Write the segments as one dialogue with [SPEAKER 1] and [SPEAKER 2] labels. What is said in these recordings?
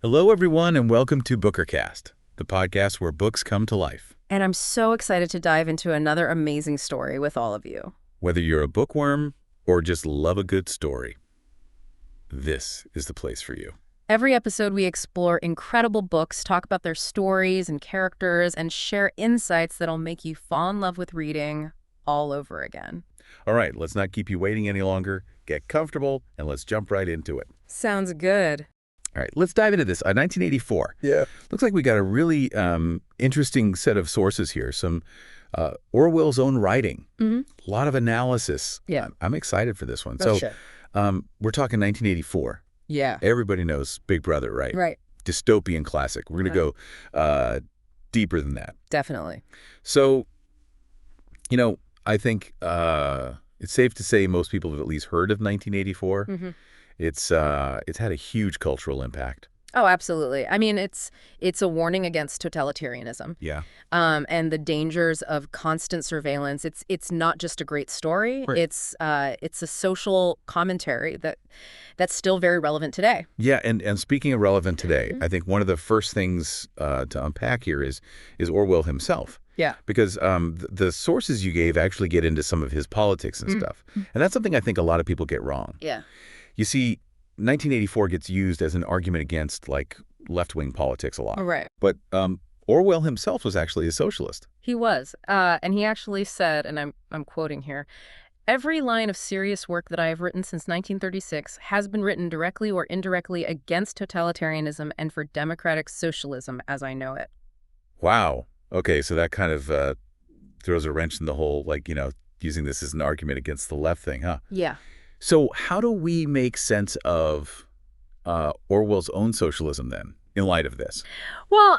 [SPEAKER 1] Hello, everyone, and welcome to Bookercast, the podcast where books come to life.
[SPEAKER 2] And I'm so excited to dive into another amazing story with all of you.
[SPEAKER 1] Whether you're a bookworm or just love a good story, this is the place for you.
[SPEAKER 2] Every episode, we explore incredible books, talk about their stories and characters, and share insights that'll make you fall in love with reading all over again.
[SPEAKER 1] All right, let's not keep you waiting any longer. Get comfortable, and let's jump right into it.
[SPEAKER 2] Sounds good.
[SPEAKER 1] All right, let's dive into this. 1984.
[SPEAKER 3] Yeah.
[SPEAKER 1] Looks like we got a really interesting set of sources here. Some Orwell's own writing. A lot of analysis.
[SPEAKER 2] Yeah.
[SPEAKER 1] I'm excited for this one.
[SPEAKER 2] Oh, shit.
[SPEAKER 1] We're talking 1984.
[SPEAKER 2] Yeah.
[SPEAKER 1] Everybody knows Big Brother, right?
[SPEAKER 2] Right.
[SPEAKER 1] Dystopian classic. We're going to go deeper than that.
[SPEAKER 2] Definitely.
[SPEAKER 1] So, I think it's safe to say most people have at least heard of 1984. It's had a huge cultural impact.
[SPEAKER 2] Oh, absolutely. I mean, it's a warning against totalitarianism.
[SPEAKER 1] Yeah.
[SPEAKER 2] And the dangers of constant surveillance. It's not just a great story.
[SPEAKER 1] Right.
[SPEAKER 2] It's a social commentary that's still very relevant today.
[SPEAKER 1] Yeah, and speaking of relevant today, I think one of the first things to unpack here is Orwell himself.
[SPEAKER 2] Yeah.
[SPEAKER 1] Because the sources you gave actually get into some of his politics and stuff. And that's something I think a lot of people get wrong.
[SPEAKER 2] Yeah.
[SPEAKER 1] You see, 1984 gets used as an argument against, like, left-wing politics a lot.
[SPEAKER 2] Right.
[SPEAKER 1] But Orwell himself was actually a socialist.
[SPEAKER 2] He was. And he actually said, and I'm quoting here, "Every line of serious work that I have written since 1936 has been written directly or indirectly against totalitarianism and for democratic socialism as I know it."
[SPEAKER 1] Wow. Okay, so that kind of throws a wrench in the whole, using this as an argument against the left thing, huh?
[SPEAKER 2] Yeah.
[SPEAKER 1] So how do we make sense of Orwell's own socialism, then, in light of this?
[SPEAKER 2] Well,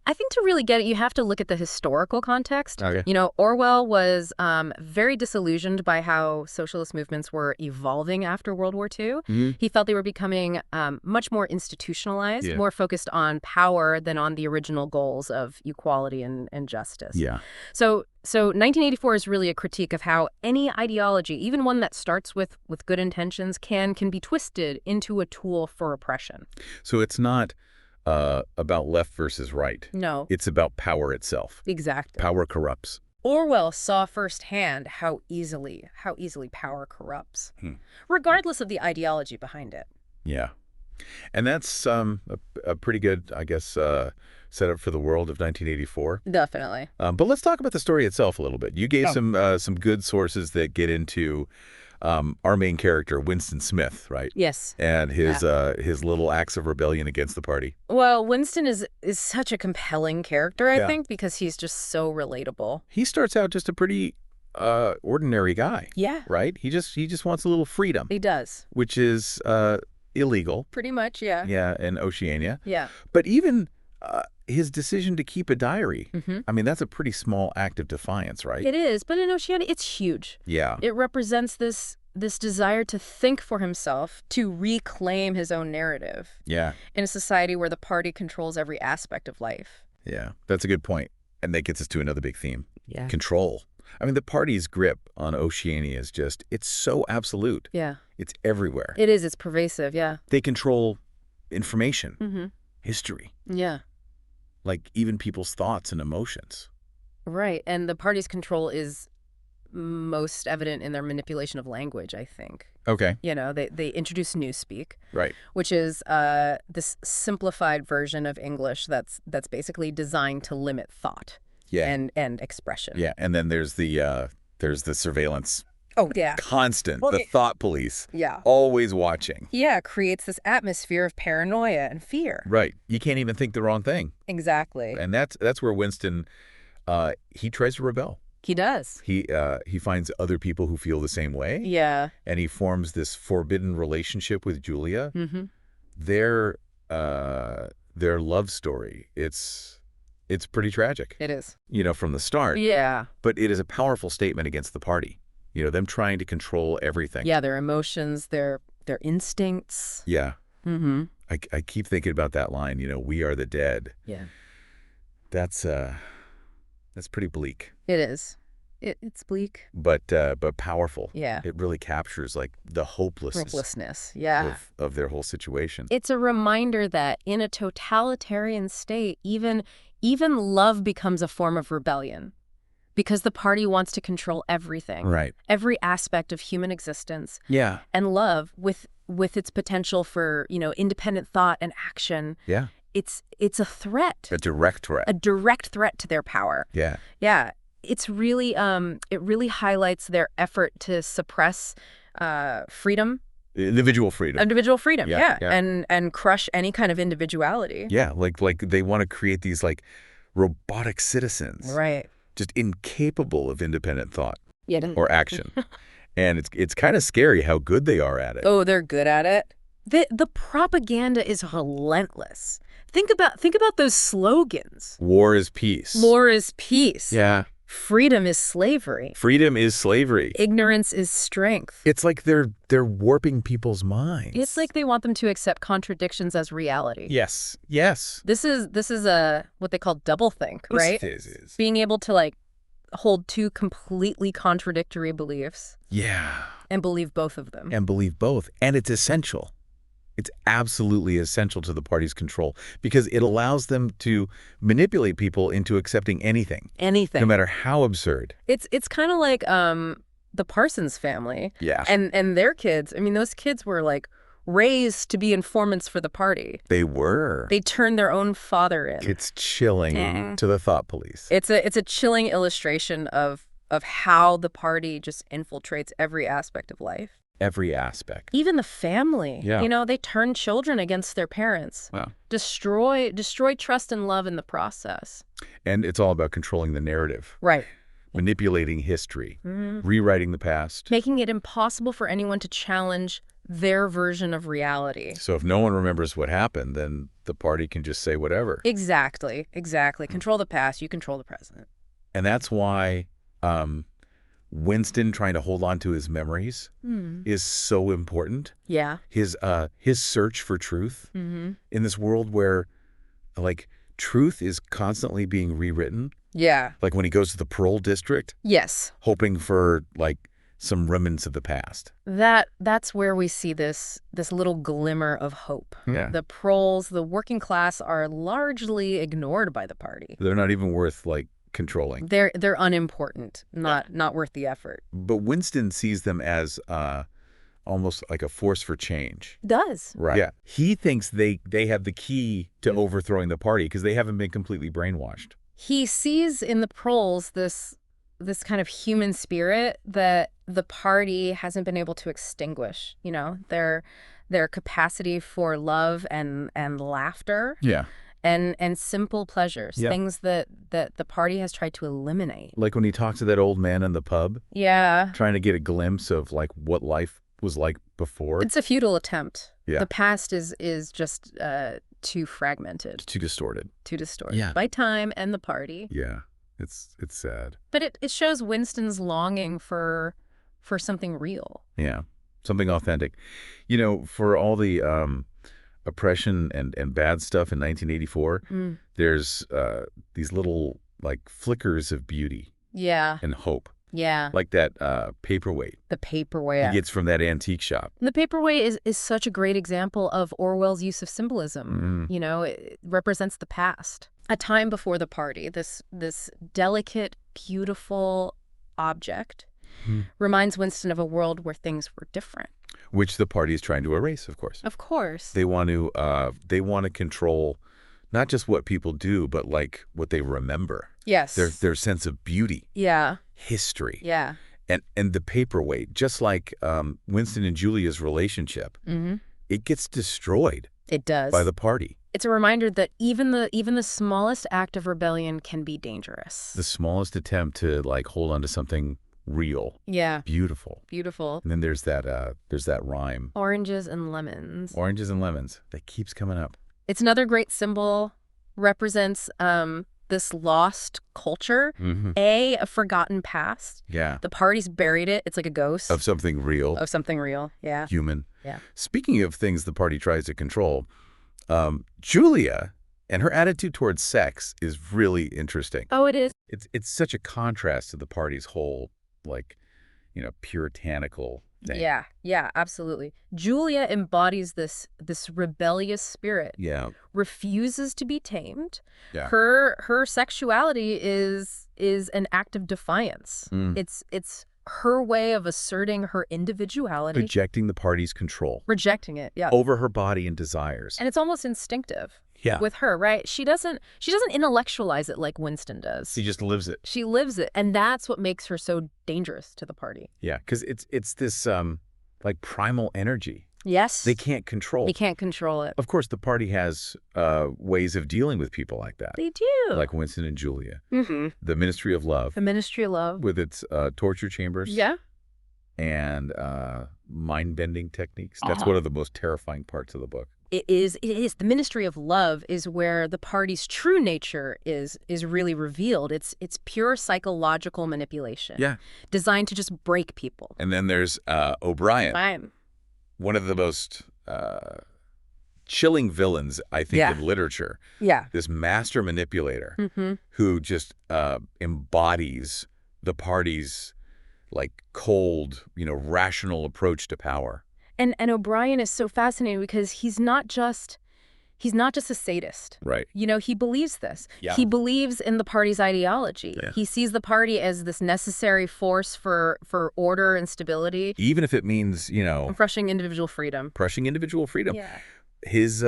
[SPEAKER 2] I think to really get it, you have to look at the historical context.
[SPEAKER 1] Okay.
[SPEAKER 2] Orwell was very disillusioned by how socialist movements were evolving after World War II. He felt they were becoming much more institutionalized, more focused on power than on the original goals of equality and justice.
[SPEAKER 1] Yeah.
[SPEAKER 2] So 1984 is really a critique of how any ideology, even one that starts with good intentions, can be twisted into a tool for oppression.
[SPEAKER 1] So it's not about left versus right.
[SPEAKER 2] No.
[SPEAKER 1] It's about power itself.
[SPEAKER 2] Exactly.
[SPEAKER 1] Power corrupts.
[SPEAKER 2] Orwell saw firsthand how easily power corrupts, regardless of the ideology behind it.
[SPEAKER 1] Yeah. And that's a pretty good, I guess, setup for the world of 1984.
[SPEAKER 2] Definitely.
[SPEAKER 1] But let's talk about the story itself a little bit. You gave some good sources that get into our main character, Winston Smith, right?
[SPEAKER 2] Yes.
[SPEAKER 1] And his little acts of rebellion against the party.
[SPEAKER 2] Well, Winston is such a compelling character, I think, because he's just so relatable.
[SPEAKER 1] He starts out just a pretty ordinary guy.
[SPEAKER 2] Yeah.
[SPEAKER 1] Right? He just wants a little freedom.
[SPEAKER 2] He does.
[SPEAKER 1] Which is illegal.
[SPEAKER 2] Pretty much, yeah.
[SPEAKER 1] Yeah, in Oceania.
[SPEAKER 2] Yeah.
[SPEAKER 1] But even his decision to keep a diary, I mean, that's a pretty small act of defiance, right?
[SPEAKER 2] It is, but in Oceania, it's huge.
[SPEAKER 1] Yeah.
[SPEAKER 2] It represents this desire to think for himself, to reclaim his own narrative.
[SPEAKER 1] Yeah.
[SPEAKER 2] In a society where the party controls every aspect of life.
[SPEAKER 1] Yeah, that's a good point. And that gets us to another big theme.
[SPEAKER 2] Yeah.
[SPEAKER 1] Control. I mean, the party's grip on Oceania is just, it's so absolute.
[SPEAKER 2] Yeah.
[SPEAKER 1] It's everywhere.
[SPEAKER 2] It is. It's pervasive, yeah.
[SPEAKER 1] They control information, history,
[SPEAKER 2] Yeah.
[SPEAKER 1] like even people's thoughts and emotions.
[SPEAKER 2] Right. And the party's control is most evident in their manipulation of language, I think.
[SPEAKER 1] Okay.
[SPEAKER 2] They introduce newspeak,
[SPEAKER 1] Right.
[SPEAKER 2] which is this simplified version of English that's basically designed to limit thought and expression.
[SPEAKER 1] Yeah, and then there's the surveillance.
[SPEAKER 2] Oh, yeah.
[SPEAKER 1] Constant.
[SPEAKER 2] Well,
[SPEAKER 1] the thought police.
[SPEAKER 2] Yeah.
[SPEAKER 1] Always watching.
[SPEAKER 2] Yeah, creates this atmosphere of paranoia and fear.
[SPEAKER 1] Right. You can't even think the wrong thing.
[SPEAKER 2] Exactly.
[SPEAKER 1] And that's where Winston, he tries to rebel.
[SPEAKER 2] He does.
[SPEAKER 1] He finds other people who feel the same way.
[SPEAKER 2] Yeah.
[SPEAKER 1] And he forms this forbidden relationship with Julia. Their love story, it's pretty tragic.
[SPEAKER 2] It is.
[SPEAKER 1] From the start.
[SPEAKER 2] Yeah.
[SPEAKER 1] But it is a powerful statement against the party. Them trying to control everything.
[SPEAKER 2] Yeah, their emotions, their instincts.
[SPEAKER 1] Yeah. I keep thinking about that line, we are the dead.
[SPEAKER 2] Yeah.
[SPEAKER 1] That's pretty bleak.
[SPEAKER 2] It is. It's bleak.
[SPEAKER 1] but powerful.
[SPEAKER 2] Yeah.
[SPEAKER 1] It really captures like the
[SPEAKER 2] Hopelessness. Yeah.
[SPEAKER 1] of their whole situation.
[SPEAKER 2] It's a reminder that in a totalitarian state, even love becomes a form of rebellion because the party wants to control everything.
[SPEAKER 1] Right.
[SPEAKER 2] Every aspect of human existence.
[SPEAKER 1] Yeah.
[SPEAKER 2] And love, with its potential for, independent thought and action.
[SPEAKER 1] Yeah.
[SPEAKER 2] It's a threat.
[SPEAKER 1] A direct threat.
[SPEAKER 2] A direct threat to their power.
[SPEAKER 1] Yeah.
[SPEAKER 2] Yeah. It's really it really highlights their effort to suppress freedom.
[SPEAKER 1] Individual freedom.
[SPEAKER 2] Individual freedom,
[SPEAKER 1] Yeah.
[SPEAKER 2] and crush any kind of individuality.
[SPEAKER 1] Yeah, like they want to create these like robotic citizens.
[SPEAKER 2] Right.
[SPEAKER 1] Just incapable of independent thought
[SPEAKER 2] or
[SPEAKER 1] action. And it's kind of scary how good they are at it.
[SPEAKER 2] Oh, they're good at it. The propaganda is relentless. Think about those slogans.
[SPEAKER 1] War is peace.
[SPEAKER 2] War is peace.
[SPEAKER 1] Yeah.
[SPEAKER 2] Freedom is slavery.
[SPEAKER 1] Freedom is slavery.
[SPEAKER 2] Ignorance is strength.
[SPEAKER 1] It's like they're warping people's minds.
[SPEAKER 2] It's like they want them to accept contradictions as reality.
[SPEAKER 1] Yes. Yes.
[SPEAKER 2] This is a what they call doublethink, right?
[SPEAKER 1] This is.
[SPEAKER 2] Being able to like hold two completely contradictory beliefs.
[SPEAKER 1] Yeah.
[SPEAKER 2] And believe both of them.
[SPEAKER 1] And believe both. And it's essential. It's absolutely essential to the party's control because it allows them to manipulate people into accepting anything.
[SPEAKER 2] Anything.
[SPEAKER 1] No matter how absurd.
[SPEAKER 2] It's kind of like the Parsons family.
[SPEAKER 1] Yeah.
[SPEAKER 2] And their kids. I mean, those kids were like raised to be informants for the party.
[SPEAKER 1] They were.
[SPEAKER 2] They turned their own father in.
[SPEAKER 1] It's chilling to the thought police.
[SPEAKER 2] It's a chilling illustration of how the party just infiltrates every aspect of life.
[SPEAKER 1] Every aspect.
[SPEAKER 2] Even the family.
[SPEAKER 1] Yeah.
[SPEAKER 2] They turn children against their parents.
[SPEAKER 1] Wow.
[SPEAKER 2] Destroy trust and love in the process.
[SPEAKER 1] And it's all about controlling the narrative.
[SPEAKER 2] Right.
[SPEAKER 1] Manipulating history. Rewriting the past.
[SPEAKER 2] Making it impossible for anyone to challenge their version of reality.
[SPEAKER 1] So if no one remembers what happened, then the party can just say whatever.
[SPEAKER 2] Exactly. Control the past, you control the present.
[SPEAKER 1] And that's why Winston trying to hold on to his memories is so important.
[SPEAKER 2] Yeah.
[SPEAKER 1] His search for truth in this world where, like, truth is constantly being rewritten.
[SPEAKER 2] Yeah.
[SPEAKER 1] Like when he goes to the parole district.
[SPEAKER 2] Yes.
[SPEAKER 1] Hoping for, like, some remnants of the past.
[SPEAKER 2] That's where we see this little glimmer of hope.
[SPEAKER 1] Yeah.
[SPEAKER 2] The proles, the working class are largely ignored by the party.
[SPEAKER 1] They're not even worth, like, controlling.
[SPEAKER 2] They're unimportant, not worth the effort.
[SPEAKER 1] But Winston sees them as almost like a force for change.
[SPEAKER 2] Does.
[SPEAKER 1] Right. Yeah. He thinks they have the key to overthrowing the party because they haven't been completely brainwashed.
[SPEAKER 2] He sees in the proles this kind of human spirit that the party hasn't been able to extinguish, their capacity for love and laughter.
[SPEAKER 1] Yeah.
[SPEAKER 2] And simple pleasures, things that the party has tried to eliminate.
[SPEAKER 1] Like when he talks to that old man in the pub.
[SPEAKER 2] Yeah.
[SPEAKER 1] Trying to get a glimpse of like what life was like before.
[SPEAKER 2] It's a futile attempt.
[SPEAKER 1] Yeah.
[SPEAKER 2] The past is just too fragmented.
[SPEAKER 1] Too distorted.
[SPEAKER 2] Yeah. By time and the party.
[SPEAKER 1] Yeah. It's sad.
[SPEAKER 2] But it shows Winston's longing for something real.
[SPEAKER 1] Yeah. Something authentic. For all the oppression and bad stuff in 1984, there's these little like flickers of beauty.
[SPEAKER 2] Yeah.
[SPEAKER 1] And hope.
[SPEAKER 2] Yeah.
[SPEAKER 1] Like that paperweight.
[SPEAKER 2] The paperweight.
[SPEAKER 1] He gets from that antique shop.
[SPEAKER 2] The paperweight is such a great example of Orwell's use of symbolism. It represents the past. A time before the party, this delicate, beautiful object reminds Winston of a world where things were different.
[SPEAKER 1] Which the party is trying to erase, of course.
[SPEAKER 2] Of course.
[SPEAKER 1] They want to control not just what people do, but like what they remember.
[SPEAKER 2] Yes.
[SPEAKER 1] Their sense of beauty.
[SPEAKER 2] Yeah.
[SPEAKER 1] History.
[SPEAKER 2] Yeah.
[SPEAKER 1] And the paperweight, just like Winston and Julia's relationship, it gets destroyed.
[SPEAKER 2] It does.
[SPEAKER 1] By the party.
[SPEAKER 2] It's a reminder that even the smallest act of rebellion can be dangerous.
[SPEAKER 1] The smallest attempt to like hold on to something real.
[SPEAKER 2] Yeah.
[SPEAKER 1] Beautiful.
[SPEAKER 2] And
[SPEAKER 1] then there's that rhyme.
[SPEAKER 2] Oranges and lemons.
[SPEAKER 1] Oranges and lemons. That keeps coming up.
[SPEAKER 2] It's another great symbol. Represents this lost culture. A forgotten past.
[SPEAKER 1] Yeah.
[SPEAKER 2] The party's buried it. It's like a ghost.
[SPEAKER 1] Of something real.
[SPEAKER 2] Yeah.
[SPEAKER 1] Human.
[SPEAKER 2] Yeah.
[SPEAKER 1] Speaking of things the party tries to control, Julia And her attitude towards sex is really interesting.
[SPEAKER 2] Oh, it is.
[SPEAKER 1] It's such a contrast to the party's whole, like, puritanical thing.
[SPEAKER 2] Yeah, absolutely. Julia embodies this rebellious spirit.
[SPEAKER 1] Yeah.
[SPEAKER 2] Refuses to be tamed.
[SPEAKER 1] Yeah.
[SPEAKER 2] Her sexuality is an act of defiance. It's her way of asserting her individuality.
[SPEAKER 1] Rejecting the party's control.
[SPEAKER 2] Rejecting it, yeah.
[SPEAKER 1] Over her body and desires.
[SPEAKER 2] And it's almost instinctive.
[SPEAKER 1] Yeah.
[SPEAKER 2] With her, right? She doesn't intellectualize it like Winston does.
[SPEAKER 1] She just lives it.
[SPEAKER 2] She lives it, and that's what makes her so dangerous to the party.
[SPEAKER 1] Yeah, because it's this like primal energy.
[SPEAKER 2] Yes.
[SPEAKER 1] They can't control.
[SPEAKER 2] They can't control it.
[SPEAKER 1] Of course, the party has ways of dealing with people like that.
[SPEAKER 2] They do.
[SPEAKER 1] Like Winston and Julia.
[SPEAKER 2] Mm-hmm.
[SPEAKER 1] The Ministry of Love.
[SPEAKER 2] The Ministry of Love.
[SPEAKER 1] With its torture chambers.
[SPEAKER 2] Yeah.
[SPEAKER 1] And mind-bending techniques. That's one of the most terrifying parts of the book.
[SPEAKER 2] It is. The Ministry of Love is where the party's true nature is really revealed. It's pure psychological manipulation.
[SPEAKER 1] Yeah.
[SPEAKER 2] Designed to just break people.
[SPEAKER 1] And then there's O'Brien.
[SPEAKER 2] Fine.
[SPEAKER 1] One of the most chilling villains, I think, in literature.
[SPEAKER 2] Yeah.
[SPEAKER 1] This master manipulator who just embodies the party's like cold, rational approach to power.
[SPEAKER 2] And O'Brien is so fascinating because he's not just a sadist.
[SPEAKER 1] Right.
[SPEAKER 2] He believes this.
[SPEAKER 1] Yeah.
[SPEAKER 2] He believes in the party's ideology.
[SPEAKER 1] Yeah.
[SPEAKER 2] He sees the party as this necessary force for order and stability.
[SPEAKER 1] Even if it means,
[SPEAKER 2] crushing individual freedom.
[SPEAKER 1] Crushing individual freedom.
[SPEAKER 2] Yeah.
[SPEAKER 1] His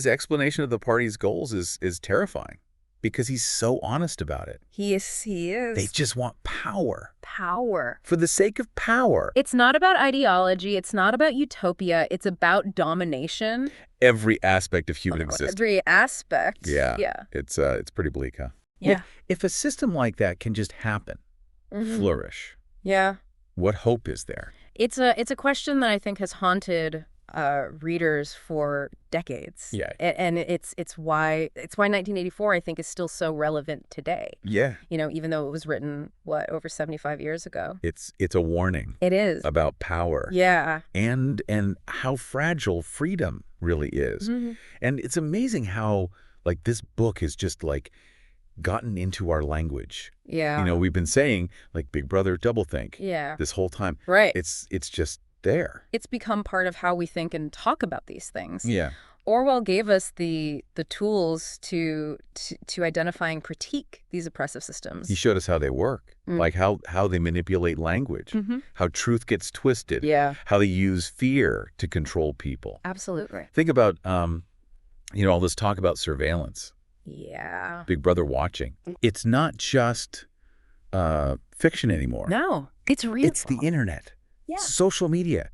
[SPEAKER 1] explanation of the party's goals is terrifying because he's so honest about it.
[SPEAKER 2] He is.
[SPEAKER 1] They just want power.
[SPEAKER 2] Power.
[SPEAKER 1] For the sake of power.
[SPEAKER 2] It's not about ideology. It's not about utopia. It's about domination.
[SPEAKER 1] Every aspect of human existence.
[SPEAKER 2] Every aspect.
[SPEAKER 1] Yeah.
[SPEAKER 2] Yeah.
[SPEAKER 1] It's pretty bleak, huh?
[SPEAKER 2] Yeah.
[SPEAKER 1] If a system like that can just happen, flourish,
[SPEAKER 2] yeah,
[SPEAKER 1] what hope is there?
[SPEAKER 2] It's a question that I think has haunted readers for decades.
[SPEAKER 1] Yeah.
[SPEAKER 2] And it's why 1984 I think is still so relevant today.
[SPEAKER 1] Yeah.
[SPEAKER 2] Even though it was written over 75 years ago.
[SPEAKER 1] It's a warning.
[SPEAKER 2] It is.
[SPEAKER 1] About power.
[SPEAKER 2] Yeah.
[SPEAKER 1] And how fragile freedom really is. And it's amazing how like this book has just like gotten into our language.
[SPEAKER 2] Yeah.
[SPEAKER 1] We've been saying like Big Brother doublethink.
[SPEAKER 2] Yeah.
[SPEAKER 1] This whole time.
[SPEAKER 2] Right.
[SPEAKER 1] It's just there.
[SPEAKER 2] It's become part of how we think and talk about these things.
[SPEAKER 1] Yeah.
[SPEAKER 2] Orwell gave us the tools to identify and critique these oppressive systems.
[SPEAKER 1] He showed us how they work, like how they manipulate language, how truth gets twisted, how they use fear to control people.
[SPEAKER 2] Absolutely.
[SPEAKER 1] Think about, all this talk about surveillance.
[SPEAKER 2] Yeah.
[SPEAKER 1] Big Brother watching. It's not just fiction anymore.
[SPEAKER 2] No, it's real.
[SPEAKER 1] It's the internet.
[SPEAKER 2] Yeah.
[SPEAKER 1] Social media,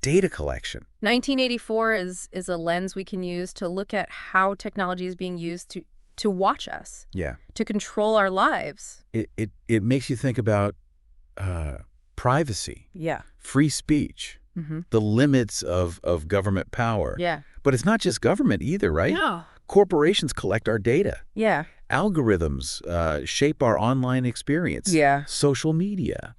[SPEAKER 1] data collection.
[SPEAKER 2] 1984 is a lens we can use to look at how technology is being used to watch us.
[SPEAKER 1] Yeah.
[SPEAKER 2] To control our lives.
[SPEAKER 1] It makes you think about privacy.
[SPEAKER 2] Yeah.
[SPEAKER 1] Free speech. The limits of government power.
[SPEAKER 2] Yeah.
[SPEAKER 1] But it's not just government either, right?
[SPEAKER 2] No.
[SPEAKER 1] Corporations collect our data.
[SPEAKER 2] Yeah.
[SPEAKER 1] Algorithms shape our online experience.
[SPEAKER 2] Yeah.
[SPEAKER 1] Social media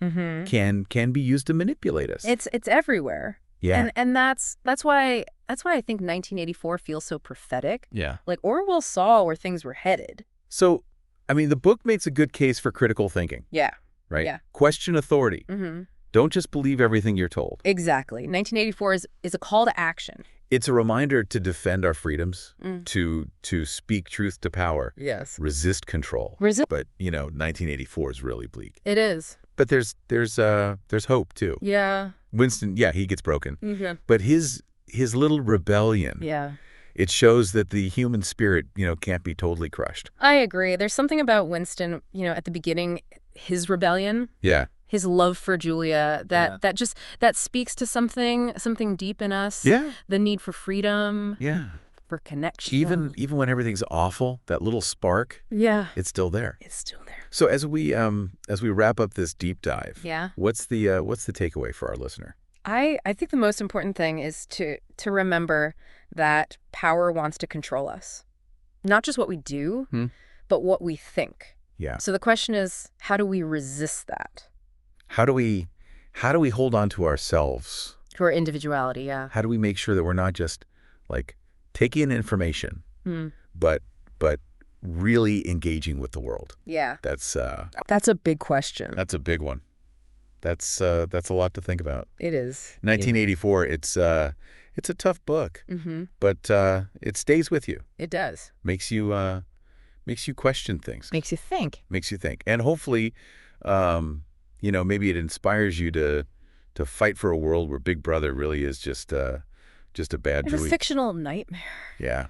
[SPEAKER 1] can be used to manipulate us.
[SPEAKER 2] It's everywhere.
[SPEAKER 1] Yeah.
[SPEAKER 2] And that's why I think 1984 feels so prophetic.
[SPEAKER 1] Yeah.
[SPEAKER 2] Like Orwell saw where things were headed.
[SPEAKER 1] So, the book makes a good case for critical thinking.
[SPEAKER 2] Yeah.
[SPEAKER 1] Right?
[SPEAKER 2] Yeah.
[SPEAKER 1] Question authority. Don't just believe everything you're told.
[SPEAKER 2] Exactly. 1984 is a call to action.
[SPEAKER 1] It's a reminder to defend our freedoms, to speak truth to power.
[SPEAKER 2] Yes.
[SPEAKER 1] Resist control. But, 1984 is really bleak.
[SPEAKER 2] It is.
[SPEAKER 1] But there's hope too.
[SPEAKER 2] Yeah.
[SPEAKER 1] Winston, he gets broken. But his little rebellion.
[SPEAKER 2] Yeah.
[SPEAKER 1] It shows that the human spirit, can't be totally crushed.
[SPEAKER 2] I agree. There's something about Winston, at the beginning, his rebellion.
[SPEAKER 1] Yeah.
[SPEAKER 2] His love for Julia, that speaks to something deep in us.
[SPEAKER 1] Yeah.
[SPEAKER 2] The need for freedom.
[SPEAKER 1] Yeah.
[SPEAKER 2] For connection.
[SPEAKER 1] Even when everything's awful, that little spark.
[SPEAKER 2] Yeah.
[SPEAKER 1] It's still there.
[SPEAKER 2] It's still there.
[SPEAKER 1] So as we wrap up this deep dive.
[SPEAKER 2] Yeah.
[SPEAKER 1] What's the takeaway for our listener?
[SPEAKER 2] I think the most important thing is to remember that power wants to control us. Not just what we do, but what we think.
[SPEAKER 1] Yeah.
[SPEAKER 2] So the question is, how do we resist that?
[SPEAKER 1] How do we hold on to ourselves?
[SPEAKER 2] To our individuality, yeah.
[SPEAKER 1] How do we make sure that we're not just like taking in information, but really engaging with the world.
[SPEAKER 2] Yeah.
[SPEAKER 1] That's
[SPEAKER 2] a big question.
[SPEAKER 1] That's a big one. That's a lot to think about.
[SPEAKER 2] It is.
[SPEAKER 1] 1984, it's a tough book, but it stays with you.
[SPEAKER 2] It does.
[SPEAKER 1] Makes you question things.
[SPEAKER 2] Makes you think.
[SPEAKER 1] Makes you think. And hopefully, maybe it inspires you to fight for a world where Big Brother really is just a bad
[SPEAKER 2] It's a fictional nightmare.
[SPEAKER 1] Yeah.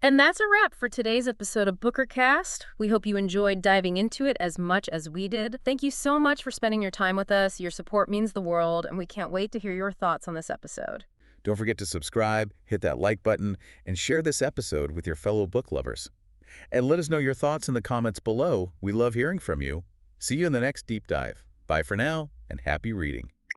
[SPEAKER 2] And that's a wrap for today's episode of Bookercast. We hope you enjoyed diving into it as much as we did. Thank you so much for spending your time with us. Your support means the world, and we can't wait to hear your thoughts on this episode.
[SPEAKER 1] Don't forget to subscribe, hit that like button, and share this episode with your fellow book lovers. And let us know your thoughts in the comments below. We love hearing from you. See you in the next deep dive. Bye for now, and happy reading.